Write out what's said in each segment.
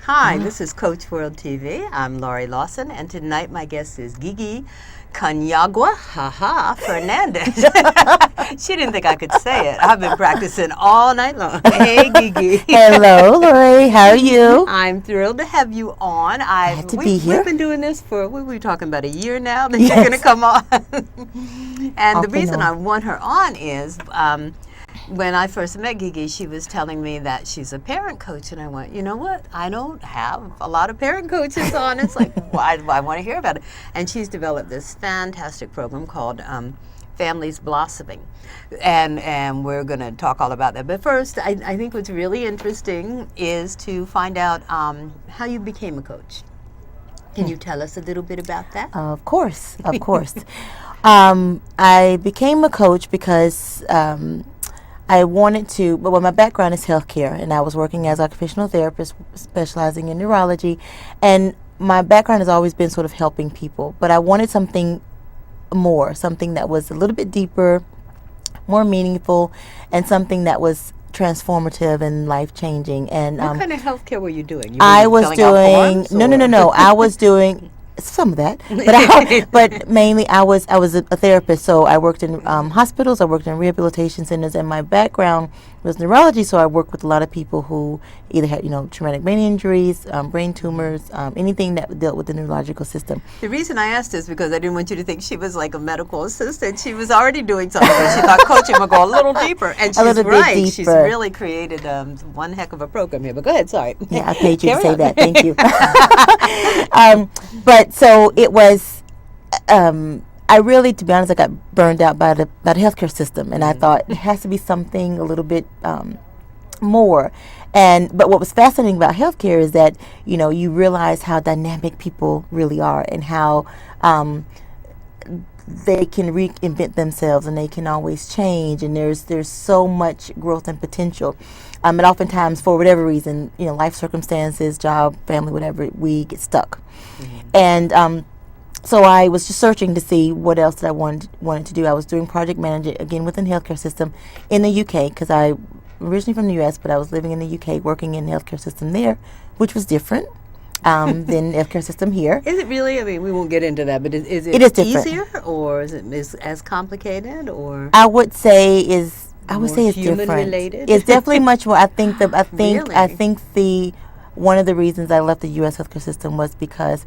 Hi, this is Coach World TV. I'm Laurie Lawson, and tonight my guest is Gigi Khonyongwa-Fernandez. She didn't think I could say it. I've been practicing all night long. Hey, Gigi. Hello, Laurie. How are you? I'm thrilled to have you on. Glad to be here. We've been doing this for, what were we talking about, a year now that you're going to come on? And the reason I want her on is when I first met Gigi, she was telling me that she's a parent coach, and I went, you know what? I don't have a lot of parent coaches on. It's like, well, I want to hear about it. And she's developed this fantastic program called Families Blossoming, and we're going to talk all about that. But first, I think what's really interesting is to find out how you became a coach. Can you tell us a little bit about that? Of course. I became a coach because I wanted to, but my background is healthcare, and I was working as an occupational therapist specializing in neurology, and my background has always been sort of helping people, but I wanted something more, something that was a little bit deeper, more meaningful, and something that was transformative and life-changing. And what kind of healthcare were you doing? I was doing no. I was doing some of that, but mainly I was a therapist. So I worked in hospitals, I worked in rehabilitation centers, and my background was neurology. So I worked with a lot of people who either had traumatic brain injuries, brain tumors, anything that dealt with the neurological system. The reason I asked is because I didn't want you to think she was like a medical assistant. She was already doing something, but she thought coaching would go a little deeper, and she's right. She's really created one heck of a program here. But go ahead, sorry. Yeah, I paid you to say that. Thank you. But so it was. I really, to be honest, I got burned out by the healthcare system, and I thought it has to be something a little bit more. But what was fascinating about healthcare is that you realize how dynamic people really are, and how they can reinvent themselves, and they can always change, and there's so much growth and potential. And oftentimes, for whatever reason, life circumstances, job, family, whatever, we get stuck. And so I was just searching to see what else that I wanted to do. I was doing project management, again, within the healthcare system in the UK, because I'm originally from the US, but I was living in the UK, working in the healthcare system there, which was different than the healthcare system here. Is it really? I mean, we won't get into that, but is it easier, or is it as complicated, or? I would say it's different. Related? It's definitely much more. I think Really? One of the reasons I left the US healthcare system was because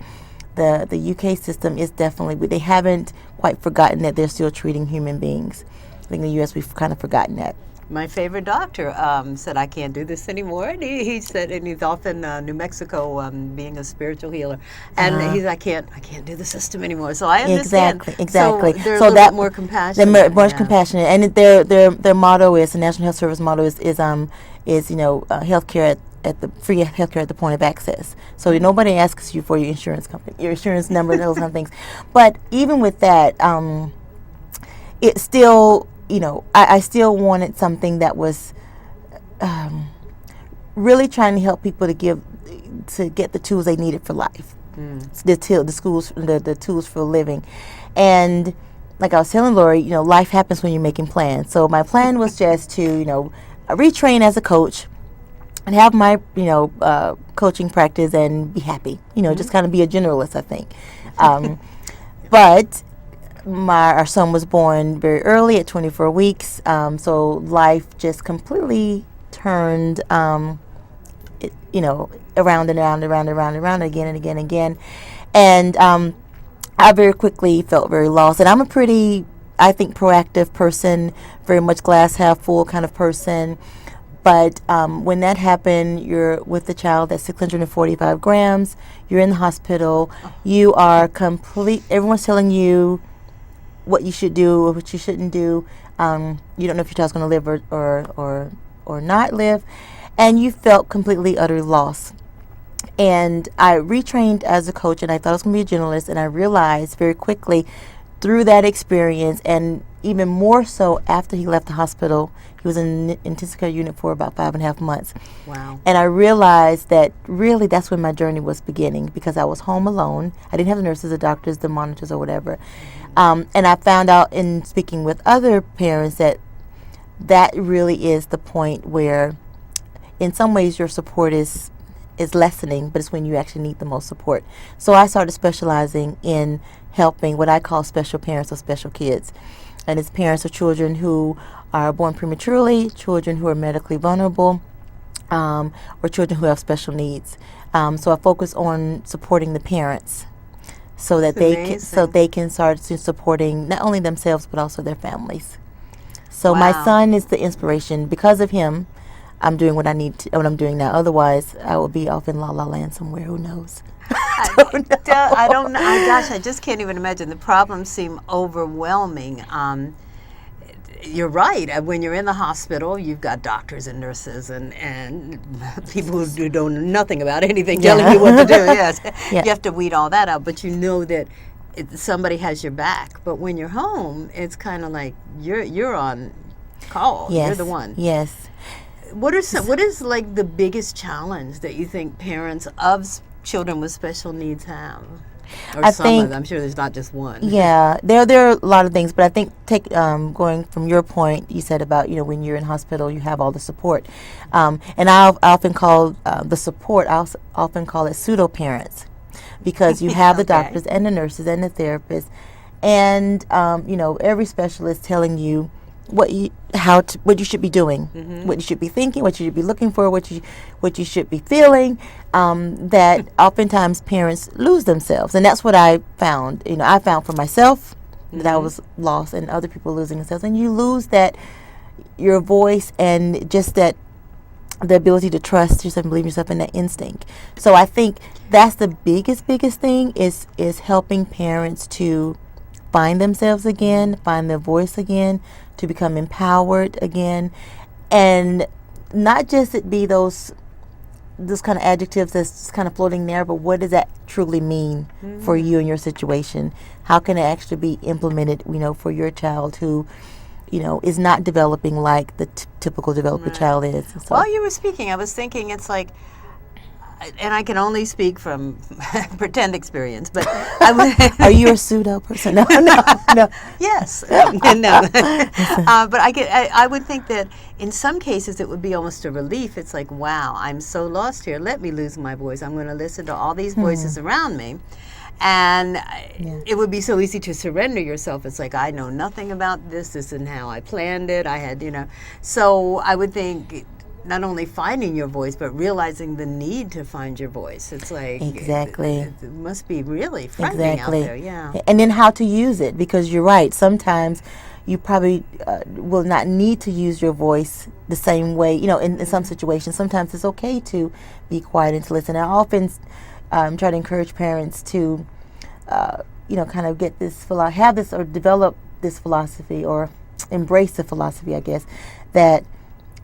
the UK system is definitely, they haven't quite forgotten that they're still treating human beings. I think in the US we've kind of forgotten that. My favorite doctor said, I can't do this anymore. And he said, and he's off in New Mexico being a spiritual healer. And he's, I can't do the system anymore. So I understand. Exactly. So they're a little bit more compassionate. They're more compassionate. And their motto is, the National Health Service motto is healthcare at the free healthcare at the point of access. So nobody asks you for your insurance number, and those kind of things. But even with that, it still, I still wanted something that was really trying to help people to get the tools they needed for life, the tools for living. And like I was telling Laurie, life happens when you're making plans. So my plan was just to, retrain as a coach, and have my, coaching practice and be happy. Just kind of be a generalist, I think. But our son was born very early at 24 weeks, so life just completely turned, around and around again. And I very quickly felt very lost. And I'm a pretty, I think, proactive person, very much glass half full kind of person. But when that happened, you're with a child that's 645 grams, you're in the hospital, you are everyone's telling you what you should do or what you shouldn't do. You don't know if your child's going to live or not live, and you felt completely, utterly lost. And I retrained as a coach, and I thought I was going to be a journalist, and I realized very quickly through that experience, and even more so after he left the hospital. He was in the intensive care unit for about 5.5 months. Wow. And I realized that really that's when my journey was beginning, because I was home alone. I didn't have the nurses, the doctors, the monitors, or whatever. And I found out in speaking with other parents that really is the point where in some ways your support is is lessening, but it's when you actually need the most support. So I started specializing in helping what I call special parents or special kids. And it's parents of children who are born prematurely, children who are medically vulnerable, or children who have special needs. So I focus on supporting the parents so that they can start supporting not only themselves but also their families. So my son is the inspiration. Because of him, I'm doing what I'm doing now. Otherwise, I will be off in La La Land somewhere. Who knows? I don't know. Gosh, I just can't even imagine. The problems seem overwhelming. You're right. When you're in the hospital, you've got doctors and nurses and people who don't know nothing about anything telling you what to do. Yes, you have to weed all that out. But you know that somebody has your back. But when you're home, it's kind of like you're on call. Yes. You're the one. Yes. What is like the biggest challenge that you think parents of children with special needs have? Or I'm sure there's not just one. Yeah, there are a lot of things, but I think going from your point, you said about when you're in hospital, you have all the support, and I often call the support. I often call it pseudo parents, because you have the doctors and the nurses and the therapists, and every specialist telling you what you should be doing, what you should be thinking, what you should be looking for, what you should be feeling. That oftentimes parents lose themselves, and that's what I found. I found for myself that I was lost, and other people losing themselves, and you lose your voice and just the ability to trust yourself and believe yourself in that instinct. So I think that's the biggest thing is helping parents to find themselves again, find their voice again, to become empowered again, and not just it be those kind of adjectives that's kind of floating there, but what does that truly mean for you and your situation? How can it actually be implemented, for your child who, is not developing like the typical developing child is? So. While you were speaking, I was thinking it's like, and I can only speak from pretend experience, but Are you a pseudo person? No. Yes, no. But I would think that in some cases it would be almost a relief. It's like, wow, I'm so lost here. Let me lose my voice. I'm going to listen to all these voices around me. And it would be so easy to surrender yourself. It's like, I know nothing about this. This isn't how I planned it. I had, So I would think not only finding your voice, but realizing the need to find your voice. It's like exactly. It must be really frightening out there. Yeah. And then how to use it, because you're right. Sometimes you probably will not need to use your voice the same way. In some situations, sometimes it's okay to be quiet and to listen. I often try to encourage parents to, kind of get this, have this or develop this philosophy or embrace the philosophy, I guess, that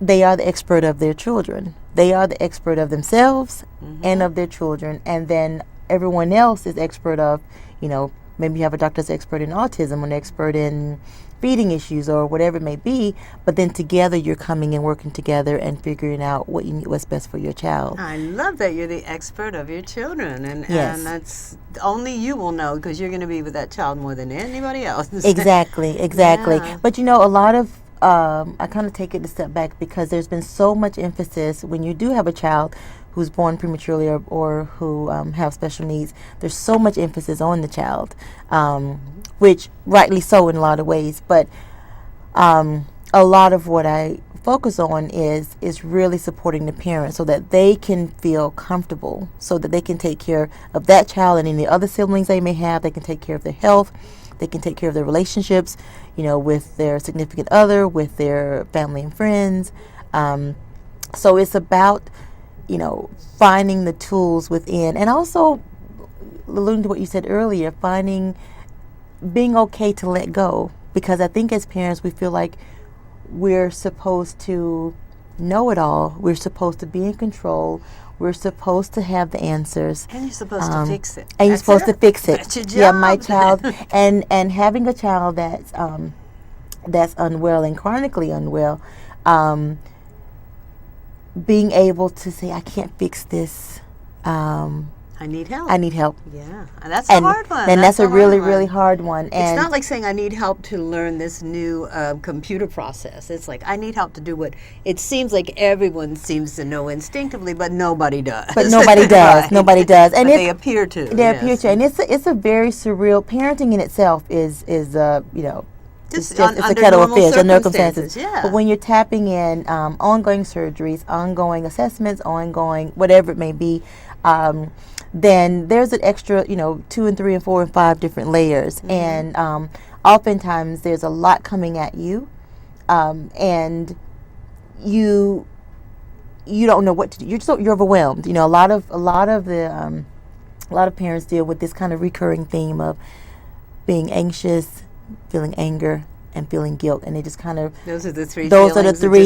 they are the expert of their children. They are the expert of themselves and of their children, and then everyone else is expert of, maybe you have a doctor that's expert in autism, or an expert in feeding issues, or whatever it may be, but then together you're coming and working together and figuring out what's best for your child. I love that you're the expert of your children, and that's only you will know, because you're going to be with that child more than anybody else. Exactly. Yeah. But a lot of I kind of take it a step back, because there's been so much emphasis when you do have a child who's born prematurely or who have special needs. There's so much emphasis on the child, which rightly so in a lot of ways. But a lot of what I focus on is really supporting the parents so that they can feel comfortable, so that they can take care of that child and any other siblings they may have. They can take care of their health. They can take care of their relationships, with their significant other, with their family and friends. So it's about, finding the tools within, and also alluding to what you said earlier, being okay to let go. Because I think as parents, we feel like we're supposed to know it all. We're supposed to be in control. We're supposed to have the answers. And you're supposed to fix it. And you're supposed to fix it. That's your job. Yeah, my child. and having a child that's unwell and chronically unwell, being able to say, I can't fix this. I need help. I need help. Yeah, and that's a hard one. And that's a really, really hard one. And it's not like saying I need help to learn this new computer process. It's like I need help to do what it seems like everyone seems to know instinctively, but nobody does. But nobody does. Right. Nobody does. And they appear to. They appear to. And it's a very surreal. Parenting in itself is it's a kettle of fish under circumstances. Yeah. But when you're tapping in ongoing surgeries, ongoing assessments, ongoing whatever it may be, then there's an extra, 2 and 3 and 4 and 5 different layers. Mm-hmm. And oftentimes there's a lot coming at you, and you don't know what to do. You're overwhelmed. A lot of parents deal with this kind of recurring theme of being anxious, feeling anger, and feeling guilt, and they just kind of those are the three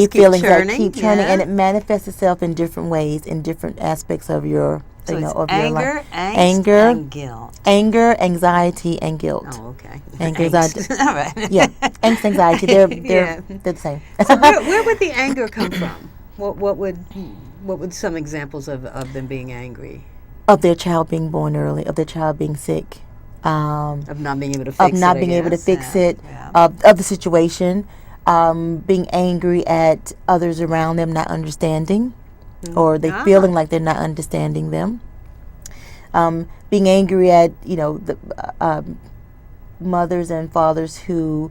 feelings that keep churning, and it manifests itself in different ways, in different aspects of your of anger, your life. Anger, and guilt. Anger, anxiety, and guilt. Oh, okay. Anger, anxiety. All right. Yeah, angst, anxiety. They're the same. So where would the anger come from? What would some examples of them being angry? Of their child being born early, of their child being sick. Of not being able to fix it. Yeah. Of the situation, being angry at others around them not understanding, or they feeling like they're not understanding them. Being angry at the mothers and fathers who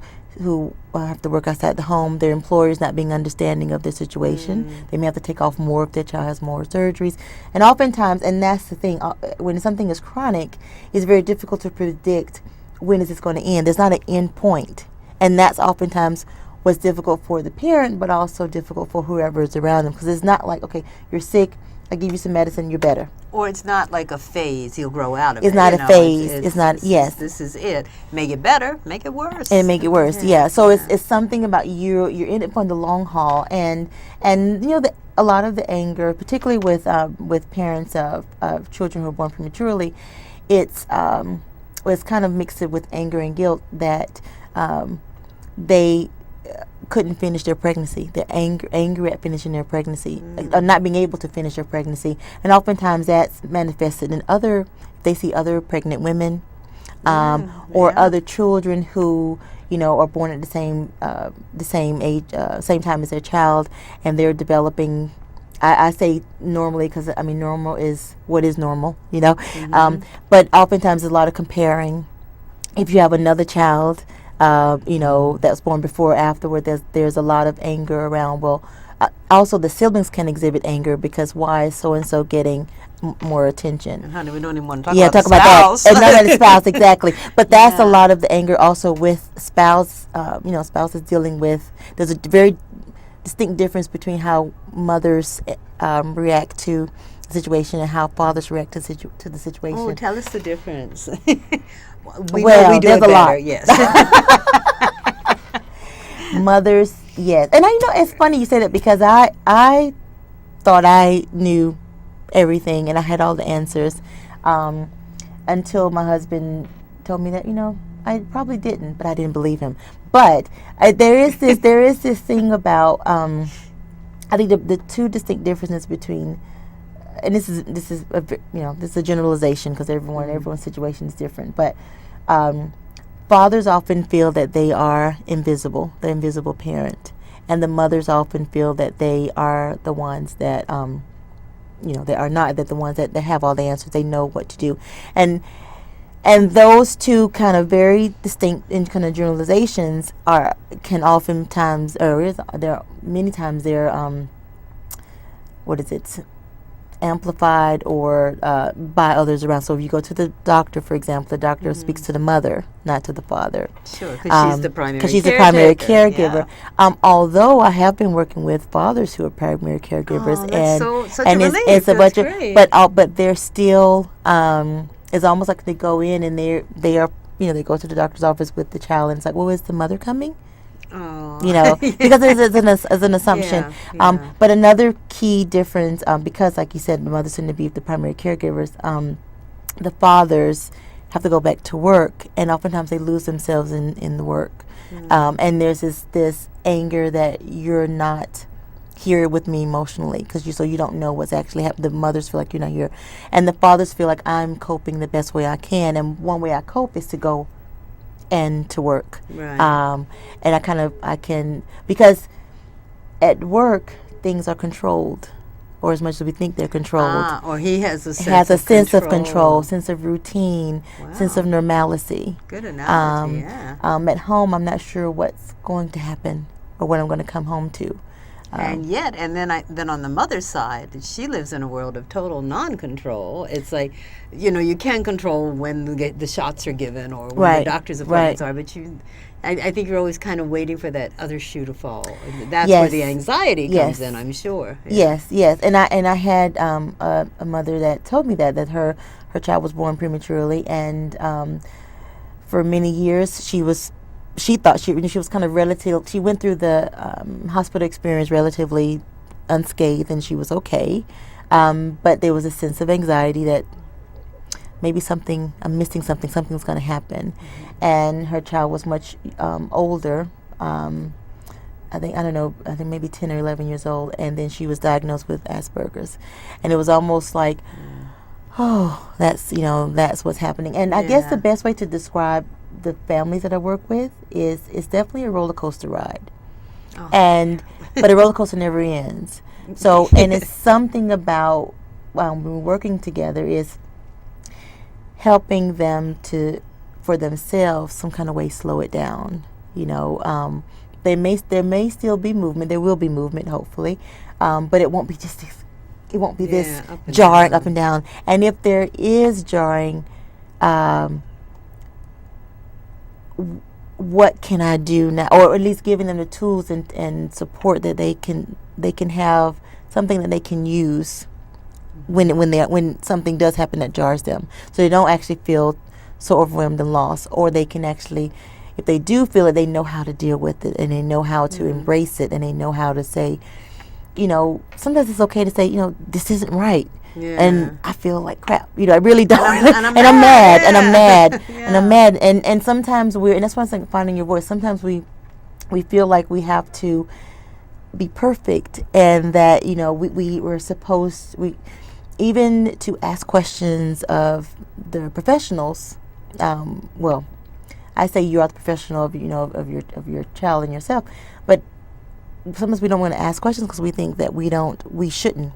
have to work outside the home, their employers not being understanding of their situation. They may have to take off more if their child has more surgeries. And oftentimes, and that's the thing, when something is chronic, it's very difficult to predict when is this going to end. There's not an end point. And that's oftentimes what's difficult for the parent, but also difficult for whoever is around them. Because it's not like, okay, you're sick, I give you some medicine, you're better. Or it's not like a phase. You'll grow out of it. It's not a phase. It's not. Yes. This is it. Make it better. Make it worse. And make it worse. Yeah. So it's something about you're in it for the long haul, and a lot of the anger, particularly with parents of children who are born prematurely, it's kind of mixed with anger and guilt that they couldn't finish their pregnancy. They're angry at finishing their pregnancy, or not being able to finish their pregnancy, and oftentimes that's manifested in they see other pregnant women, or other children who are born at the same age, same time as their child, and they're developing. I say normally because normal is what is normal, but oftentimes there's a lot of comparing. If you have another child, that's born before or afterward, there's a lot of anger around. Well, also the siblings can exhibit anger because why is so and so getting more attention? And honey, we don't even want to talk about that. And not the spouse, exactly. But that's a lot of the anger also with spouse. Spouses dealing with. There's a very distinct difference between how mothers react to the situation and how fathers react to the situation. Oh, tell us the difference. We do there's a lot. Yes. Mothers, yes. And it's funny you say that because I thought I knew everything and I had all the answers until my husband told me that I probably didn't, but I didn't believe him. But there is this thing about I think the two distinct differences between. And this is a generalization because everyone's situation is different. But fathers often feel that they are invisible, the invisible parent, and the mothers often feel that they are the ones that they are not, that the ones that have all the answers, they know what to do, and those two kind of very distinct and kind of generalizations can oftentimes, or there are many times they're amplified or by others around. So if you go to the doctor, for example, the doctor speaks to the mother, not to the father. Sure, because she's the primary caregiver. Yeah. Although I have been working with fathers who are primary caregivers, but they're still. It's almost like they go in and they are they go to the doctor's office with the child and it's like, well, is the mother coming? Oh. Because it's an assumption. Yeah. But another key difference, because like you said, the mothers tend to be the primary caregivers, the fathers have to go back to work, and oftentimes they lose themselves in the work. And there's this anger that you're not here with me emotionally, because you don't know what's actually happening. The mothers feel like you're not here, and the fathers feel like I'm coping the best way I can. And one way I cope is to go and to work. Right. And I can, because at work things are controlled, or as much as we think they're controlled. Or he has a sense of control, sense of routine, sense of normalcy. Good analogy. At home, I'm not sure what's going to happen or what I'm going to come home to. And then on the mother's side, she lives in a world of total non-control. It's like, you can control when the shots are given or when the doctor's appointments are, but I think you're always kind of waiting for that other shoe to fall. That's where the anxiety comes in, I'm sure. Yeah. Yes. And I had a mother that told me that her child was born prematurely, and for many years she thought she was kind of relative. She went through the hospital experience relatively unscathed, and she was okay. But there was a sense of anxiety that maybe I'm missing something. Something's going to happen. Mm-hmm. And her child was much older. I think maybe 10 or 11 years old, and then she was diagnosed with Asperger's, and it was almost like, that's what's happening. And I guess the best way to describe the families that I work with is it's definitely a roller coaster ride, but a roller coaster never ends. So, and it's something about when we're working together is helping them for themselves, some kind of way slow it down. There may still be movement. There will be movement, hopefully, but it won't be just this. It won't be this jarring up and down. And if there is jarring, what can I do now? Or at least giving them the tools and support that they can have something that they can use when something does happen that jars them, so they don't actually feel so overwhelmed and lost, or they can actually, if they do feel it, they know how to deal with it, and they know how to embrace it, and they know how to say, sometimes it's okay to say, this isn't right. Yeah. And I feel like crap. I really don't. And I'm mad. And sometimes and that's why I'm saying finding your voice. Sometimes we feel like we have to be perfect, and that, we're supposed, even to ask questions of the professionals. I say you are the professional of of your child and yourself, but sometimes we don't want to ask questions because we think that we shouldn't.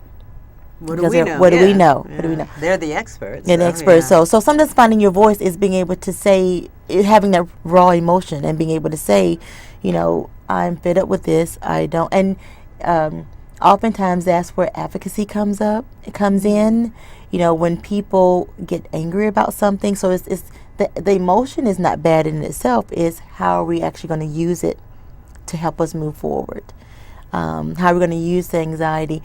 What do we know? What do we know? What do we know? They're the experts. They're the experts. So sometimes finding your voice is being able to say, having that raw emotion and being able to say, I'm fed up with this. I don't. And oftentimes that's where advocacy comes in. When people get angry about something. So it's the emotion is not bad in itself. Is how are we actually going to use it to help us move forward? How are we going to use the anxiety,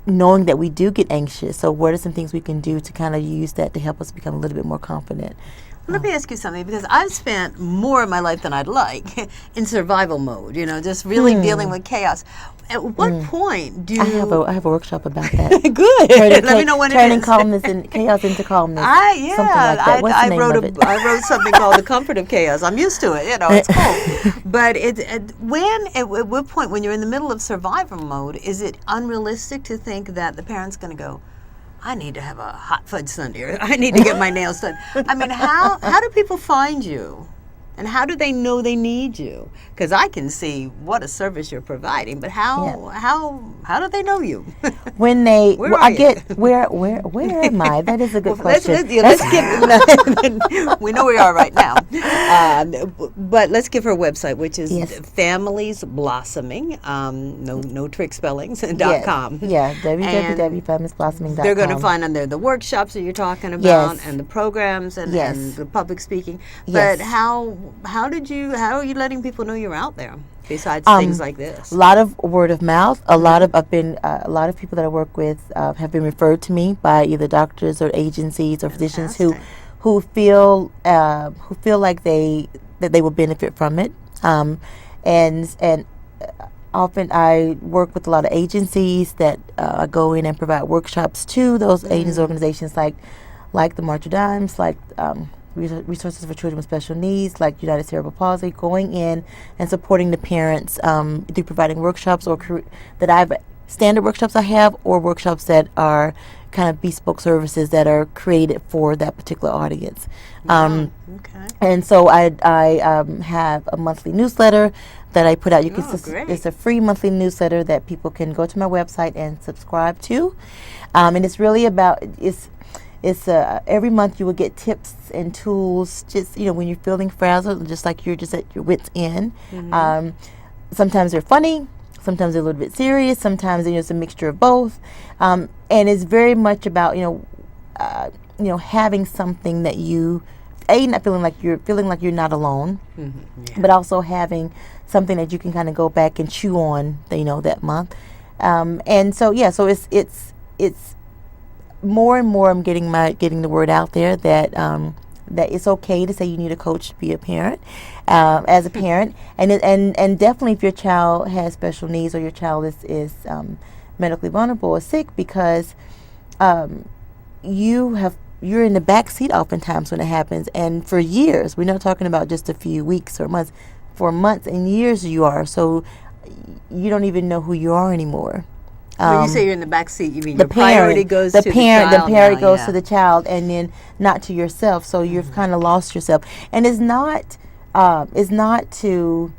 knowing that we do get anxious? So what are some things we can do to kind of use that to help us become a little bit more confident? Let me ask you something, because I've spent more of my life than I'd like in survival mode, just really dealing with chaos. At what point do you... I have a workshop about that. Good. Let me know when it is. Turning calmness and chaos into calmness. Something like that. What's the name of it? I wrote something called The Comfort of Chaos. I'm used to it. It's cool. But at what point, when you're in the middle of survival mode, is it unrealistic to think that the parent's going to go, I need to have a hot fudge sundae, or I need to get my nails done? I mean, how do people find you? And how do they know they need you? Because I can see what a service you're providing, but how do they know you? When they, where am I? That is a good question. Let's give. We know where we are right now, but let's give her website, which is Families Blossoming. No trick spellings. .com. Yeah, www.familiesblossoming.com. They're going to find on there the workshops that you're talking about, and the programs, and the public speaking. But how are you letting people know you're out there besides things like this? A lot of word of mouth. A lot of people that I work with have been referred to me by either doctors or agencies or physicians who feel like they will benefit from it. And often I work with a lot of agencies that I go in and provide workshops to those agency organizations like the March of Dimes, like resources for children with special needs, like United Cerebral Palsy, going in and supporting the parents through providing workshops standard workshops I have, or workshops that are kind of bespoke services that are created for that particular audience. Okay. And so I have a monthly newsletter that I put out. It's a free monthly newsletter that people can go to my website and subscribe to. And it's really about, every month you will get tips and tools, just, when you're feeling frazzled, just like you're just at your wit's end. Sometimes they're funny, sometimes they're a little bit serious, sometimes it's a mixture of both. And it's very much about, having something that you, not feeling like you're not alone, but also having something that you can kind of go back and chew on, that month. And so, so it's more and more I'm getting the word out there that that it's okay to say you need a coach to be a parent, as a parent, and definitely if your child has special needs or your child is medically vulnerable or sick, because you're in the back seat oftentimes when it happens, and for years, we're not talking about just a few weeks or months, for months and years you are, so you don't even know who you are anymore. When you say you're in the back seat, you mean the your priority goes to the child. The priority goes to the child, and then not to yourself. So you've kind of lost yourself. And it's not to,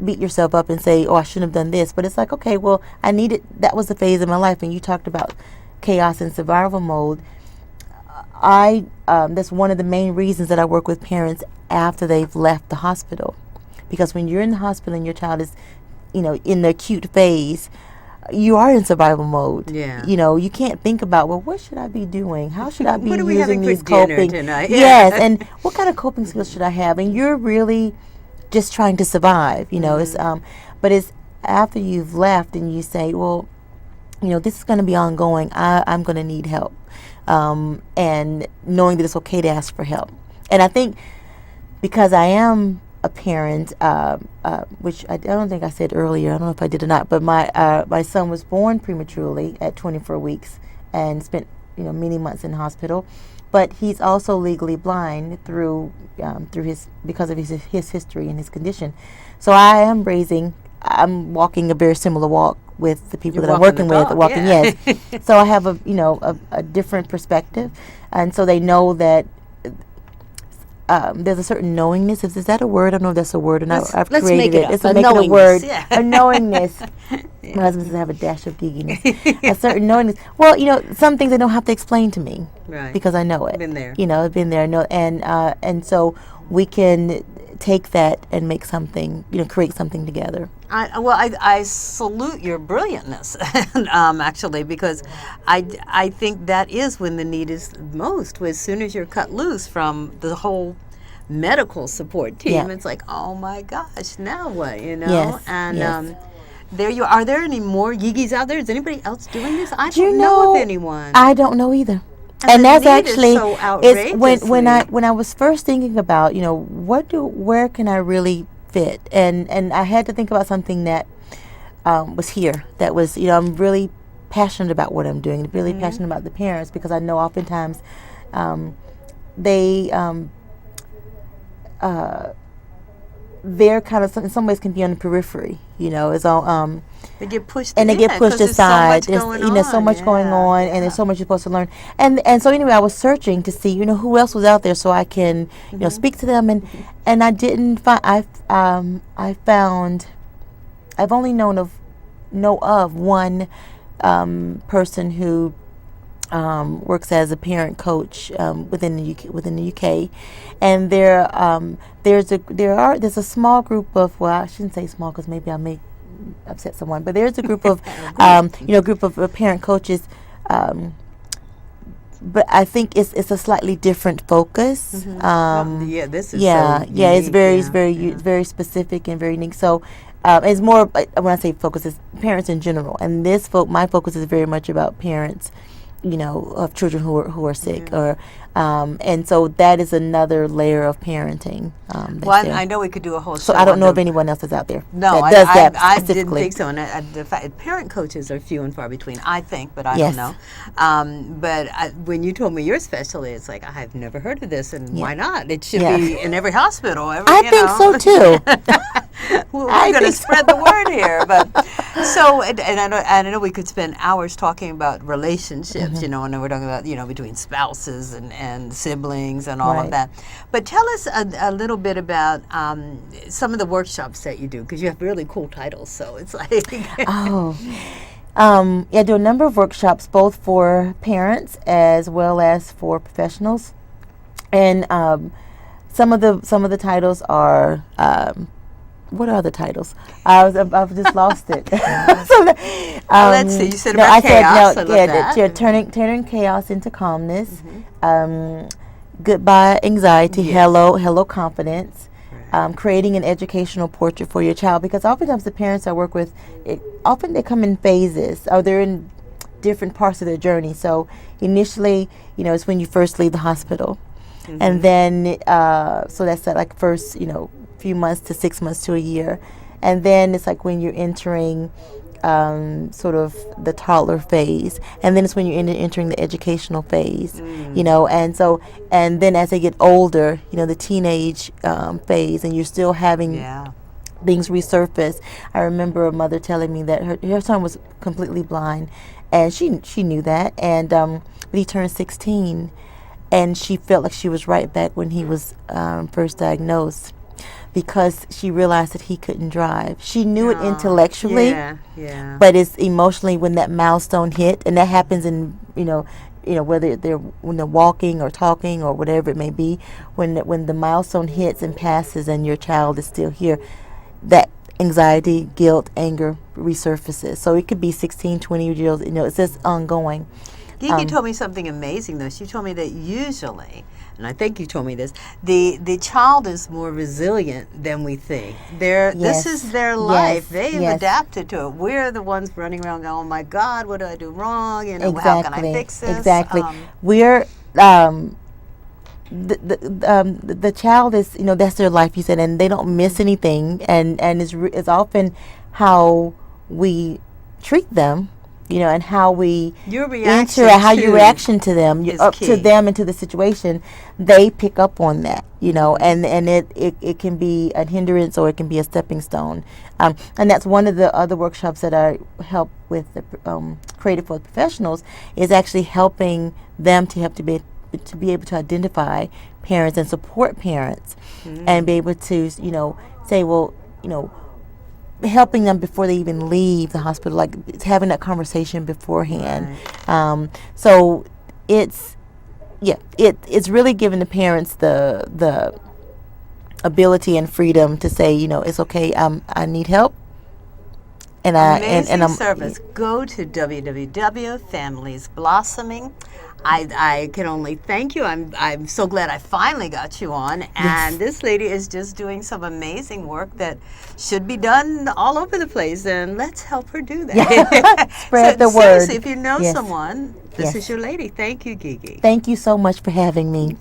beat yourself up and say, "Oh, I shouldn't have done this." But it's like, okay, well, that was the phase of my life. And you talked about chaos and survival mode. That's one of the main reasons that I work with parents after they've left the hospital, because when you're in the hospital and your child is, in the acute phase, you are in survival mode. Yeah. You can't think about, well, what should I be doing? How should I be what are we using having these for dinner coping? Tonight? Yes, and what kind of coping skills should I have? And you're really just trying to survive. It's but it's after you've left and you say, well, this is going to be ongoing. I'm going to need help, and knowing that it's okay to ask for help. And I think because I am a parent, which I don't think I said earlier, I don't know if I did or not, but my son was born prematurely at 24 weeks and spent many months in the hospital, but he's also legally blind because of his history and his condition. So I'm walking a very similar walk with the people that I'm working with. Yes. So I have a different perspective, and so they know that there's a certain knowingness. Is that a word? I don't know if that's a word or not. I've created it. It's a word. Yeah. A knowingness. My husband says I have a dash of geekiness. A certain knowingness. Well, some things they don't have to explain to me, right? Because I know it. Been there. I've been there. And so we can take that and make something, create something together. I salute your brilliantness, actually, because I think that is when the need is most. As soon as you're cut loose from the whole medical support team, it's like, oh my gosh, now what? Yes, and yes. There you are. Are there any more Gigis out there? Is anybody else doing this? I don't know of anyone. I don't know either. And that's actually so when I was first thinking about where can I really fit, and I had to think about something that was here, that was I'm really passionate about what I'm doing, really passionate about the parents, because I know oftentimes they're kind of in some ways can be on the periphery, it's all they get pushed and they get pushed aside. There's so much going on, and there's so much you're supposed to learn. And so anyway, I was searching to see who else was out there so I can speak to them, and I didn't find. I found I've only know of one person who works as a parent coach within the UK, and there's a small group of, well, I shouldn't say small because maybe I may upset someone, but there's a group of group of parent coaches, but I think it's a slightly different focus. This is it's very specific and very unique. So it's more, when I say focus, it's parents in general, and my focus is very much about parents of children who are sick, or and so that is another layer of parenting. Well, I know we could do a whole show. So I don't know if anyone else is out there. No, that does that I didn't specifically. think so. And the fact, parent coaches are few and far between, I think, but I Yes. don't know. But when you told me your specialty, it's like I've never heard of this, and why not? It should be in every hospital. I think so too. We're going to spread the word here, but so and I know we could spend hours talking about relationships, and we're talking about between spouses and siblings and all of that. But tell us a little bit about some of the workshops that you do, because you have really cool titles. So it's like I do a number of workshops, both for parents as well as for professionals, and some of the titles are. What are the titles? I've just lost it. Let's see. You said about chaos. Turning chaos into calmness. Goodbye anxiety. Hello confidence. Creating an educational portrait for your child, because oftentimes the parents I work with, often they come in phases, or they're in different parts of their journey. So initially, it's when you first leave the hospital, and then so that's that first few months to 6 months to a year, and then it's like when you're entering sort of the toddler phase, and then it's when you're entering the educational phase, and then as they get older, the teenage phase, and you're still having things resurface. I remember a mother telling me that her son was completely blind, and she knew that, and but he turned 16, and she felt like she was right back when he was first diagnosed, because she realized that he couldn't drive. She knew it intellectually, but it's emotionally when that milestone hit, and that happens in whether when they're walking or talking or whatever it may be, when the milestone hits and passes and your child is still here, that anxiety, guilt, anger resurfaces. So it could be 16, 20 years old. It's just ongoing. Gigi told me something amazing, though. She told me that usually, and I think you told me this, the child is more resilient than we think. This is their life. They've adapted to it. We're the ones running around going, oh my God, what do I do wrong? How can I fix this? Exactly. We're the child is, that's their life, you said, and they don't miss anything, and it's often how we treat them, and how we your reaction to them, to them and to the situation, they pick up on that, and it can be a hindrance or it can be a stepping stone, and that's one of the other workshops that I help with the Creative for Professionals, is actually helping them to be able to identify parents and support parents, and be able to say, well, helping them before they even leave the hospital, like having that conversation beforehand. So it's really giving the parents the ability and freedom to say, it's okay, I need help. And amazing service. Go to www.familiesblossoming. I can only thank you. I'm so glad I finally got you on. And this lady is just doing some amazing work that should be done all over the place. And let's help her do that. Spread the word. Seriously, if you know someone, this is your lady. Thank you, Gigi. Thank you so much for having me.